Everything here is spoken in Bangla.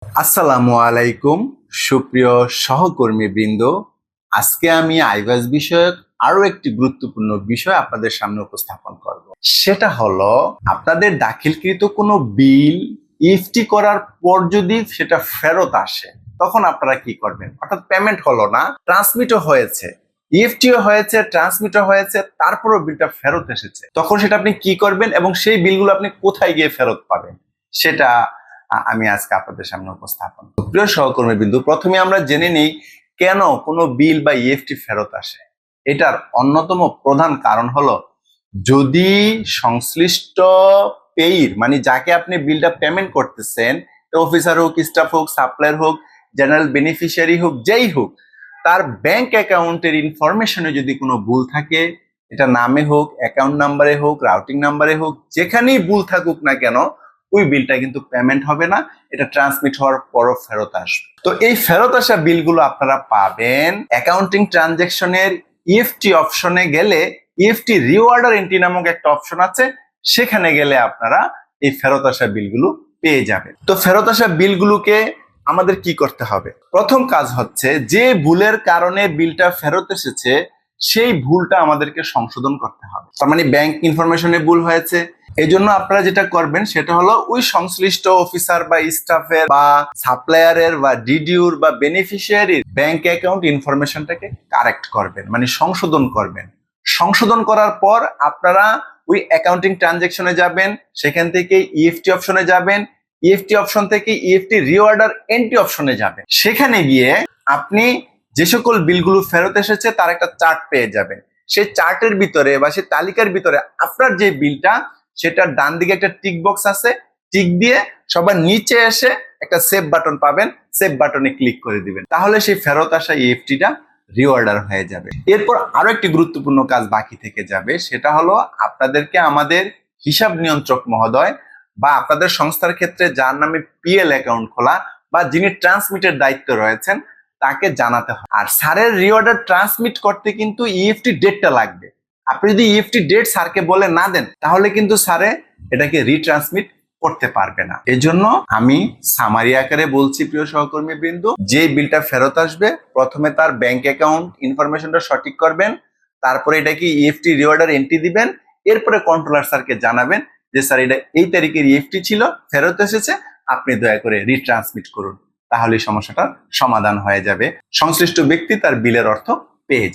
আসসালামু আলাইকুম সুপ্রিয় সহকর্মীবৃন্দ। আজকে আমি আইওএস বিষয়ক আরো একটি গুরুত্বপূর্ণ বিষয় আপনাদের সামনে উপস্থাপন করব। সেটা হলো আপনাদের দাখিলকৃত কোনো বিল ইএফটি করার পর যদি সেটা ফেরত আসে তখন আপনারা কি করবেন। অর্থাৎ পেমেন্ট হলো না, ট্রান্সমিটও হয়েছে, ইএফটিও হয়েছে, ট্রান্সমিটও হয়েছে, তারপরও বিলটা ফেরত এসেছে, তখন সেটা আপনি কি করবেন এবং সেই বিলগুলো আপনি কোথায় গিয়ে ফেরত পাবেন সেটা আমি আজকে আপনাদের সামনে উপস্থাপন। প্রিয় সহকর্মী বিন্দু, প্রথমে আমরা জেনে নিই কেন কোনো বিল বা ইএফটি ফেরত আসে। এটার অন্যতম প্রধান কারণ হলো যদি সংশ্লিষ্ট পেইর মানে যাকে আপনি বিলটা পেমেন্ট করতেছেন, অফিসার হোক, স্টাফ হোক, সাপ্লায়ার হোক, জেনারেল বেনিফিশিয়ারি হোক, যেই হোক, তার ব্যাংক অ্যাকাউন্টের ইনফরমেশনে যদি কোনো ভুল থাকে, এটা নামে হোক, অ্যাকাউন্ট নাম্বারে হোক, রাউটিং নাম্বারে হোক, যেখানেই ভুল থাকুক না কেন, ওই বিলটা কিন্তু পেমেন্ট হবে না, এটা ট্রান্সমিট হওয়ার পরও ফেরত আসবে। তো এই ফেরত আসা বিলগুলো আপনারা পাবেন অ্যাকাউন্টিং ট্রানজ্যাকশনের ইএফটি অপশনে গেলে। ইএফটি রিওয়ার্ডার এন্ট্রি নামক একটা অপশন আছে, সেখানে গেলে আপনারা এই ফেরত আসা বিলগুলো পেয়ে যাবেন। তো ফেরত আসা বিলগুলোকে আমাদের কি করতে হবে? প্রথম কাজ হচ্ছে যে ভুলের কারণে বিলটা ফেরত এসেছে সেই ভুলটা আমাদেরকে সংশোধন করতে হবে। তার মানে ব্যাংক ইনফরমেশনে ভুল হয়েছে, এই জন্য আপনারা যেটা করবেন সেটা হলো ওই সংশ্লিষ্ট অফিসার বা স্টাফের বা সাপ্লায়ারের বা ডিডিউর বা বেনিফিশিয়ারির ব্যাংক অ্যাকাউন্ট ইনফরমেশনটাকে কারেক্ট করবেন, মানে সংশোধন করবেন। সংশোধন করার পর আপনারা ওই অ্যাকাউন্টিং ট্রানজ্যাকশনে যাবেন, সেখান থেকে ইএফটি অপশনে যাবেন, ইএফটি অপশন থেকে ইএফটি রিওয়ার্ডার এন্ট্রি অপশনে যাবেন। সেখানে গিয়ে আপনি যে সকল বিলগুলো ফেরত এসেছে তার একটা চার্ট পেয়ে যাবেন। সেই চার্টের ভিতরে বা সেই তালিকার ভিতরে আপনার যে বিলটা, সেটার ডান দিকে একটা টিক বক্স আছে, টিক দিয়ে সবার নিচে এসে একটা সেভ বাটন পাবেন, সেভ বাটনে ক্লিক করে দিবেন, তাহলে সেই ফেরত আসা ইএফটিটা রিঅর্ডার হয়ে যাবে। এরপর আরো একটি গুরুত্বপূর্ণ কাজ বাকি থেকে যাবে, সেটা হলো আপনাদেরকে আমাদের হিসাব নিয়ন্ত্রক মহোদয় বা আপনাদের সংস্থার ক্ষেত্রে যার নামে পিএল অ্যাকাউন্ট খোলা বা যিনি ট্রান্সমিটের দায়িত্ব রয়েছেন তাকে জানাতে হবে। আর স্যারের রিঅর্ডার ট্রান্সমিট করতে কিন্তু ইএফটি ডেটটা লাগবে। আপনি যদি ইএফটি ডেট স্যারকে বলে না দেন তাহলে কিন্তু স্যারে এটাকে রিট্রান্সমিট করতে পারবে না। এজন্য আমি সামারি আকারে বলছি প্রিয় সহকর্মী বিন্দু, যে বিলটা ফেরত আসবে প্রথমে তার ব্যাংক অ্যাকাউন্ট ইনফরমেশনটা সঠিক করবেন, তারপরে এটাকে ইএফটি রিঅর্ডার এন্ট্রি দিবেন, এরপরে কন্ট্রোলার স্যারকে জানাবেন যে স্যার এটা এই তারিখের ইএফটি ছিল, ফেরত এসেছে, আপনি দয়া করে রিট্রান্সমিট করুন। তাহলে সমস্যাটার সমাধান হয়ে যাবে, সংশ্লিষ্ট ব্যক্তি তার বিলের অর্থ পেয়ে যাবে।